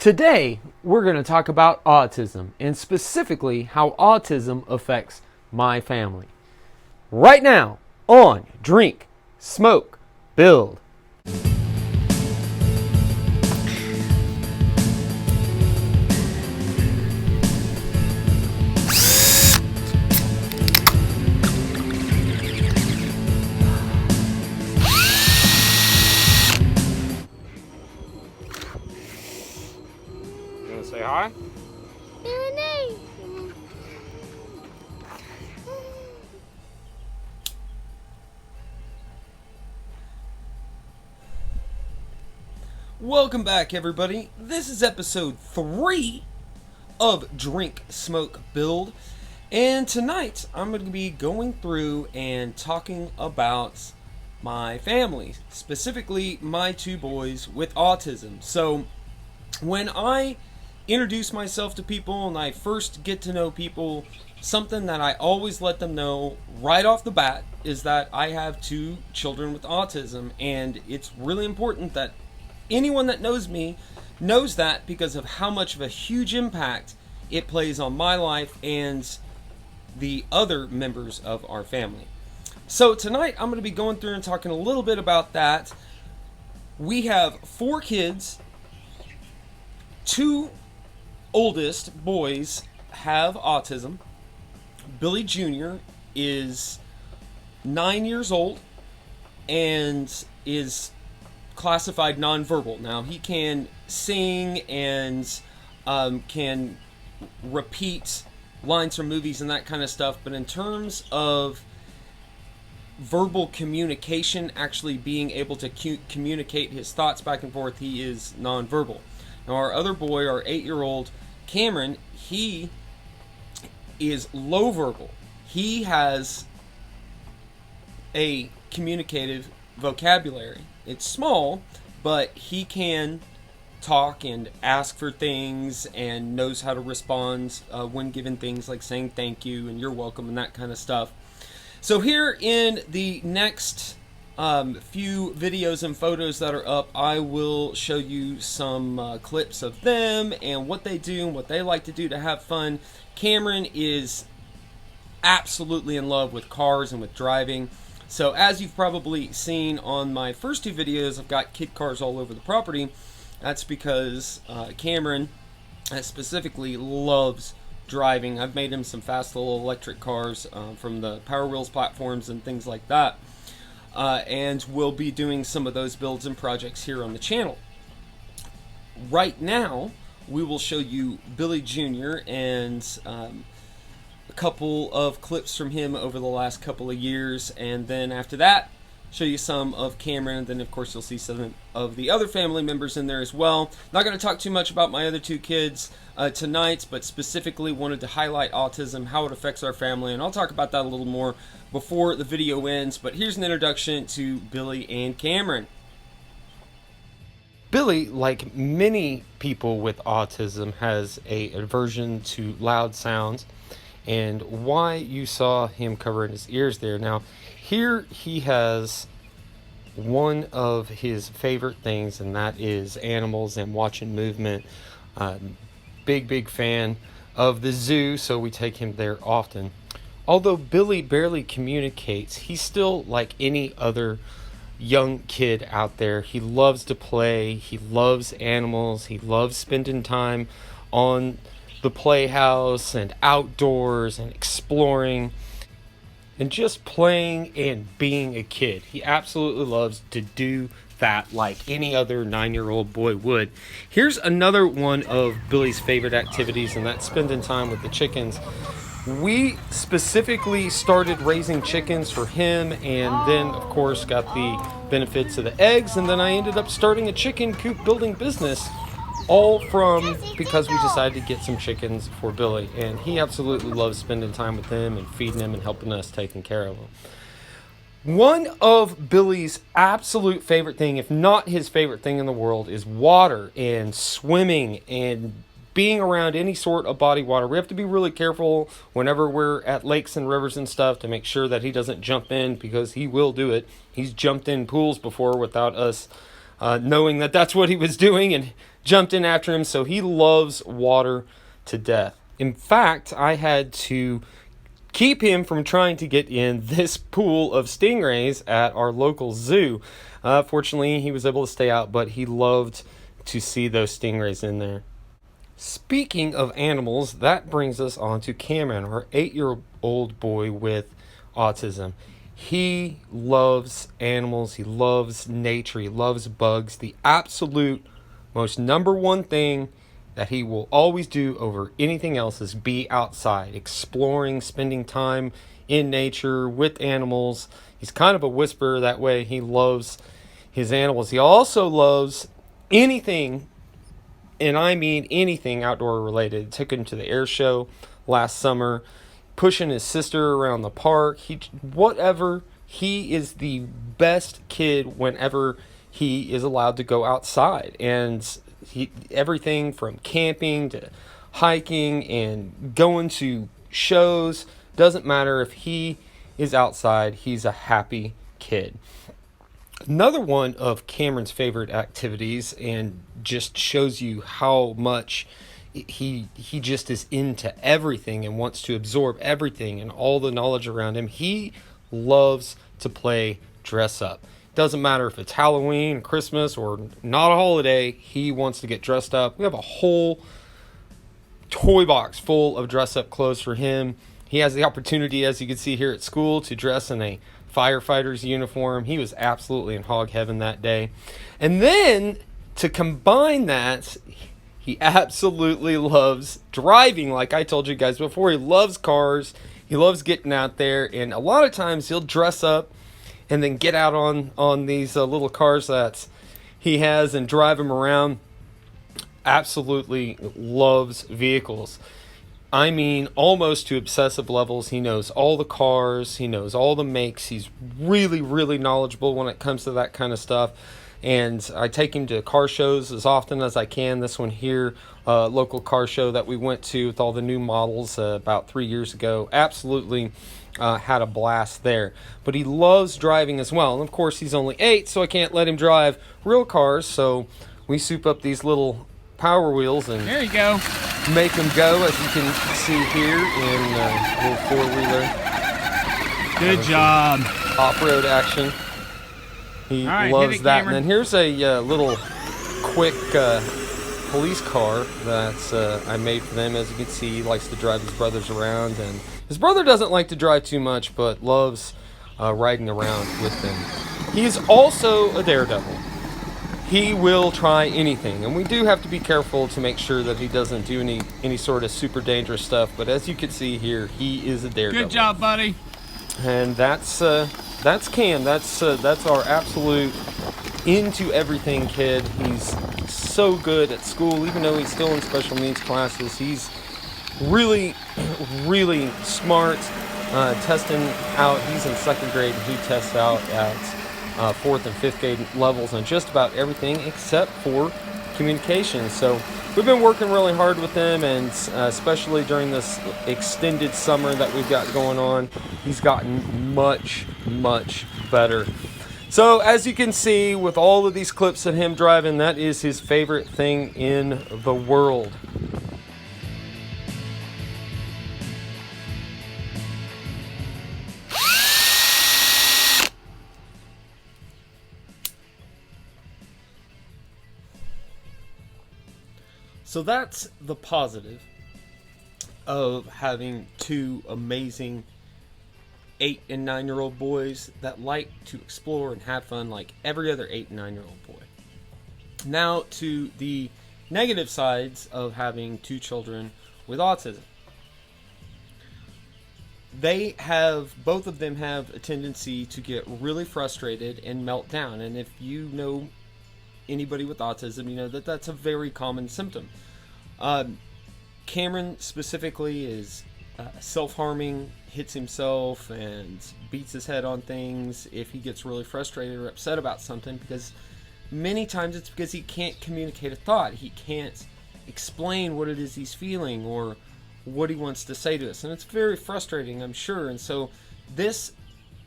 Today, we're going to talk about autism, and specifically how autism affects my family. Right now, on Drink, Smoke, Build. Say hi. Welcome back, everybody. This is episode 3 of Drink, Smoke, Build. And tonight, I'm going to be going through and talking about my family, specifically my two boys with autism. So, when I introduce myself to people and I first get to know people, something that I always let them know right off the bat is that I have two children with autism, and it's really important that anyone that knows me knows that because of how much of a huge impact it plays on my life and the other members of our family. So tonight I'm going to be going through and talking a little bit about that. We have 4 kids. 2 oldest boys have autism. Billy Jr. is 9 years old and is classified nonverbal. Now, he can sing and can repeat lines from movies and that kind of stuff, but in terms of verbal communication, actually being able to communicate his thoughts back and forth, he is nonverbal. Now, our other boy, our 8-year-old Cameron, he is low verbal. He has a communicative vocabulary. It's small, but he can talk and ask for things and knows how to respond when given things like saying thank you and you're welcome and that kind of stuff. So here in the next few videos and photos that are up, I will show you some clips of them and what they do and what they like to do to have fun. Cameron is absolutely in love with cars and with driving. So as you've probably seen on my first 2 videos, I've got kid cars all over the property. That's because Cameron specifically loves driving. I've made him some fast little electric cars from the Power Wheels platforms and things like that. And we'll be doing some of those builds and projects here on the channel. Right now, we will show you Billy Jr. and a couple of clips from him over the last couple of years, and then after that, show you some of Cameron, and then of course you'll see some of the other family members in there as well. Not going to talk too much about my other 2 kids tonight, but specifically wanted to highlight autism, how it affects our family, and I'll talk about that a little more before the video ends. But here's an introduction to Billy and Cameron. Billy, like many people with autism, has an aversion to loud sounds, and why you saw him covering his ears there. Now, here he has one of his favorite things, and that is animals and watching movement. Big fan of the zoo, so we take him there often. Although Billy barely communicates, he's still like any other young kid out there. He loves to play, he loves animals, he loves spending time on the playhouse and outdoors and exploring and just playing and being a kid. He absolutely loves to do that like any other 9-year-old boy would. Here's another one of Billy's favorite activities, and that's spending time with the chickens. We specifically started raising chickens for him, and then of course got the benefits of the eggs, and then I ended up starting a chicken coop building business, all from because we decided to get some chickens for Billy, and he absolutely loves spending time with them and feeding them and helping us taking care of them. One of Billy's absolute favorite thing, if not his favorite thing in the world, is water and swimming and being around any sort of body water. We have to be really careful whenever we're at lakes and rivers and stuff to make sure that he doesn't jump in, because he will do it. He's jumped in pools before without us knowing that that's what he was doing, and jumped in after him. So he loves water to death. In fact, I had to keep him from trying to get in this pool of stingrays at our local zoo. Fortunately, he was able to stay out, but he loved to see those stingrays in there. Speaking of animals, that brings us on to Cameron, our 8-year-old boy with autism. He loves animals, he loves nature, he loves bugs. The absolute most number one thing that he will always do over anything else is be outside, exploring, spending time in nature with animals. He's kind of a whisperer that way. He loves his animals. He also loves anything, and I mean anything outdoor related. Took him to the air show last summer, pushing his sister around the park. Whatever. He is the best kid whenever he is allowed to go outside. And everything from camping to hiking and going to shows, doesn't matter. If he is outside, he's a happy kid. Another one of Cameron's favorite activities, and just shows you how much he just is into everything and wants to absorb everything and all the knowledge around him. He loves to play dress up. Doesn't matter if it's Halloween, Christmas, or not a holiday, he wants to get dressed up. We have a whole toy box full of dress up clothes for him. He has the opportunity, as you can see here at school, to dress in a firefighter's uniform. He was absolutely in hog heaven that day. And then to combine that, he absolutely loves driving. Like I told you guys before, he loves cars. He loves getting out there, and a lot of times he'll dress up and then get out on these little cars that he has and drive them around. Absolutely loves vehicles. I mean, almost to obsessive levels. He knows all the cars. He knows all the makes. He's really, really knowledgeable when it comes to that kind of stuff. And I take him to car shows as often as I can. This one here, local car show that we went to with all the new models about 3 years ago. Absolutely had a blast there. But he loves driving as well. And of course, he's only 8, so I can't let him drive real cars. So we soup up these little Power Wheels and there you go, make him go, as you can see here in a little four-wheeler. Good job. Off-road action. He loves that. Cameron. And then here's a little quick police car that I made for them. As you can see, he likes to drive his brothers around, and his brother doesn't like to drive too much, but loves riding around with them. He's also a daredevil. He will try anything, and we do have to be careful to make sure that he doesn't do any sort of super dangerous stuff. But as you can see here, he is a daredevil. Good job, buddy. And that's Cam. That's our absolute into everything kid. He's so good at school, even though he's still in special needs classes. He's really, really smart. Testing out, he's in 2nd grade, and he tests out at 4th and 5th grade levels on just about everything except for communication. So we've been working really hard with him, and especially during this extended summer that we've got going on, he's gotten much, much better. So as you can see, with all of these clips of him driving, that is his favorite thing in the world. So that's the positive of having two amazing 8 and 9-year-old boys that like to explore and have fun like every other 8 and 9-year-old boy. Now to the negative sides of having 2 children with autism. Both of them have a tendency to get really frustrated and melt down. And if you know anybody with autism, you know that that's a very common symptom. Cameron specifically is self-harming, hits himself, and beats his head on things if he gets really frustrated or upset about something, because many times it's because he can't communicate a thought. He can't explain what it is he's feeling or what he wants to say to us, and it's very frustrating, I'm sure. And so this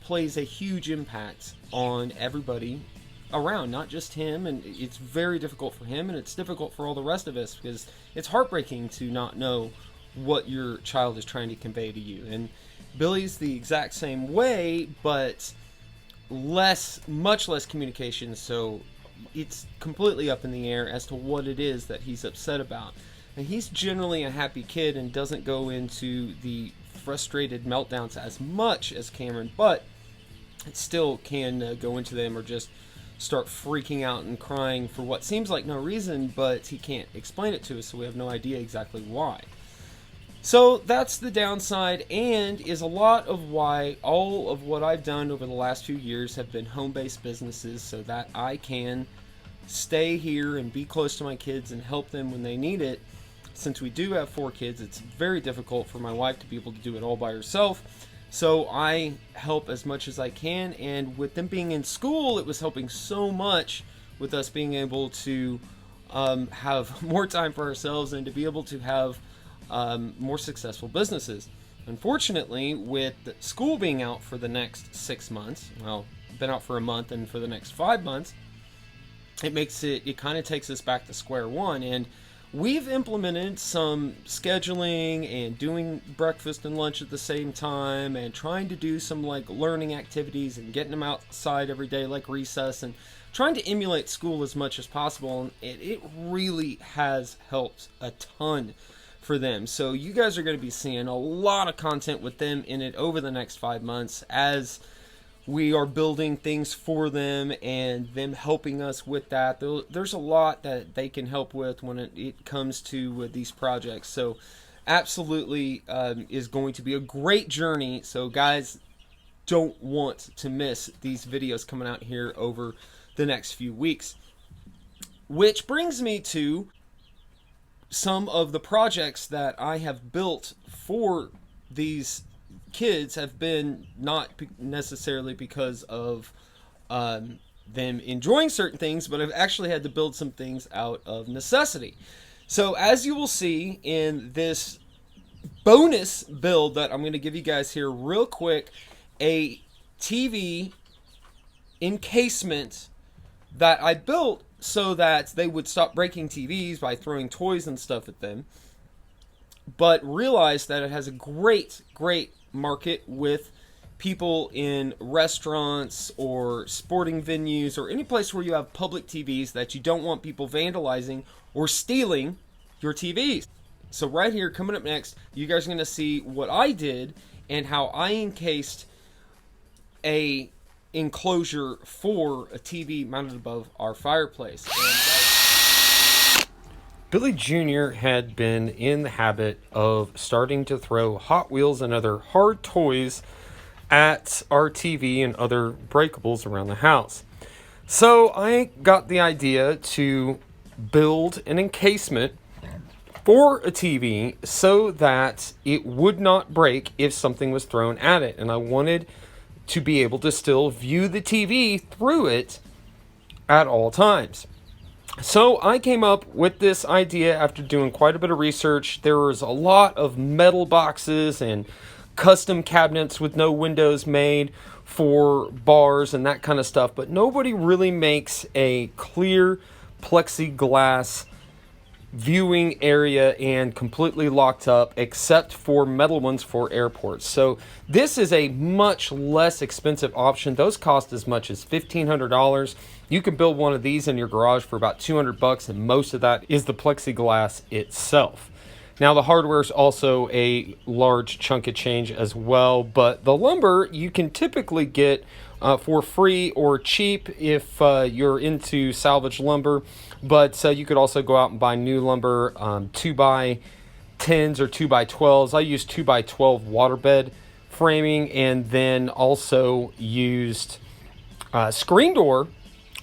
plays a huge impact on everybody around, not just him, and it's very difficult for him, and it's difficult for all the rest of us, because it's heartbreaking to not know what your child is trying to convey to you. And Billy's the exact same way, but much less communication, so it's completely up in the air as to what it is that he's upset about. And he's generally a happy kid and doesn't go into the frustrated meltdowns as much as Cameron, but it still can go into them, or just start freaking out and crying for what seems like no reason, but he can't explain it to us, so we have no idea exactly why. So that's the downside, and is a lot of why all of what I've done over the last few years have been home-based businesses, so that I can stay here and be close to my kids and help them when they need it. Since we do have 4 kids, it's very difficult for my wife to be able to do it all by herself. So I help as much as I can, and with them being in school, it was helping so much with us being able to have more time for ourselves and to be able to have more successful businesses. Unfortunately, with school being out for the next 6 months, well, been out for a month, and for the next 5 months, it kind of takes us back to square one. And we've implemented some scheduling and doing breakfast and lunch at the same time, and trying to do some like learning activities and getting them outside every day, like recess, and trying to emulate school as much as possible. And it really has helped a ton for them. So you guys are going to be seeing a lot of content with them in it over the next 5 months, as we are building things for them and them helping us with that. There's a lot that they can help with when it comes to these projects. So absolutely is going to be a great journey. So guys, don't want to miss these videos coming out here over the next few weeks. Which brings me to some of the projects that I have built for these kids. Have been not necessarily because of them enjoying certain things, but I've actually had to build some things out of necessity. So as you will see in this bonus build that I'm going to give you guys here real quick, a TV encasement that I built so that they would stop breaking TVs by throwing toys and stuff at them, but realized that it has a great market with people in restaurants or sporting venues or any place where you have public TVs that you don't want people vandalizing or stealing your TVs. So right here, coming up next, you guys are going to see what I did and how I encased a enclosure for a TV mounted above our fireplace. Billy Jr. had been in the habit of starting to throw Hot Wheels and other hard toys at our TV and other breakables around the house. So I got the idea to build an encasement for a TV so that it would not break if something was thrown at it. And I wanted to be able to still view the TV through it at all times. So I came up with this idea after doing quite a bit of research. There was a lot of metal boxes and custom cabinets with no windows made for bars and that kind of stuff, but nobody really makes a clear plexiglass viewing area and completely locked up, except for metal ones for airports. So this is a much less expensive option. Those cost as much as $1,500. You can build one of these in your garage for about $200, and most of that is the plexiglass itself. Now the hardware is also a large chunk of change as well, but the lumber you can typically get for free or cheap if you're into salvage lumber, but you could also go out and buy new lumber, 2x10s or 2x12s. I used 2x12 waterbed framing, and then also used screen door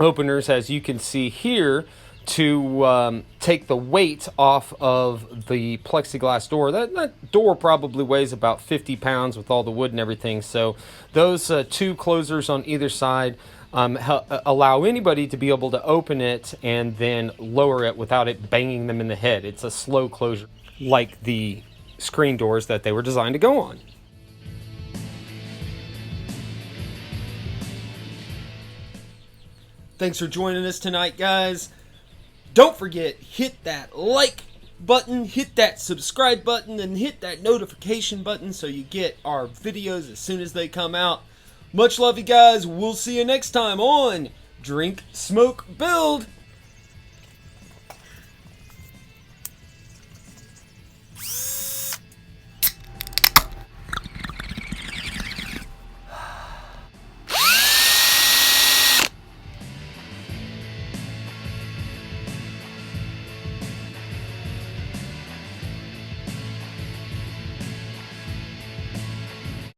openers, as you can see here, to take the weight off of the plexiglass door. That door probably weighs about 50 pounds with all the wood and everything. So those two closers on either side allow anybody to be able to open it and then lower it without it banging them in the head. It's a slow closure, like the screen doors that they were designed to go on. Thanks for joining us tonight, guys. Don't forget, hit that like button, hit that subscribe button, and hit that notification button so you get our videos as soon as they come out. Much love, you guys. We'll see you next time on Drink, Smoke, Build.